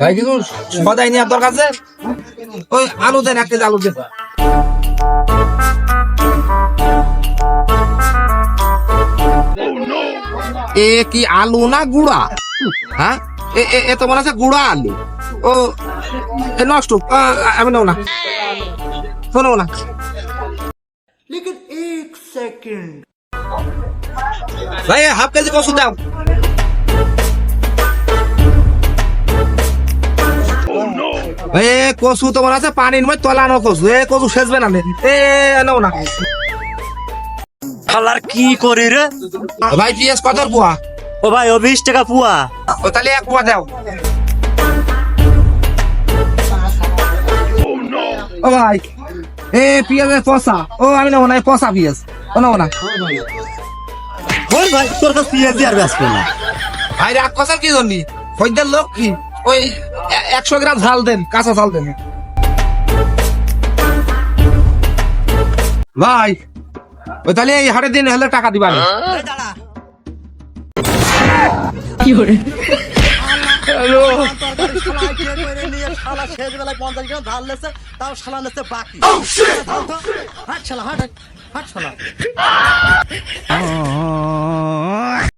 ভাই কিছু সদাই নিয়ে তোর কাছে ওই আলু দেন 1 কেজি আলু দেন। এ কি আলু না গুড়া? হ্যাঁ এ তো মনে হচ্ছে গুড়া আলু। ও নষ্ট, আমি নেব না, শোনো না। लेकिन एक सेकंड ভাই 1/2 কেজি কচু দাও। ভাই কচু তোমার আছে পানির মধ্যে তলানো কচু, এ কচু সেচবে না, এ নেও না। শালার কি করি রে? ভাই পিঁয়াজ কত পোয়া? ও ভাই ও 20 টাকা পুয়া। ও তাহলে 1 পোয়া দাও। ও ভাই এ পিঁয়াজের পচা, ও আমি নেবো না, পচা পিঁয়াজ ও নেবো না। ওই ভাই তোর কাছে পিঁয়াজ দিয়ে আর বেচবো না। ভাই রাগ কষার কি জন্য? ফৈদের লোক কি ওই 100 গ্রাম ঝাল দেন, কাঁচা ঝাল দেন। ভাই ওই তাহলে এই হাটের দিন হলে টাকা দিবা না। কি করে শালা শেষ বেলায় 50 গ্রাম ধার লেছে, তাও শালা নেছে বাকি। হাট শালা হাট হাট শালা।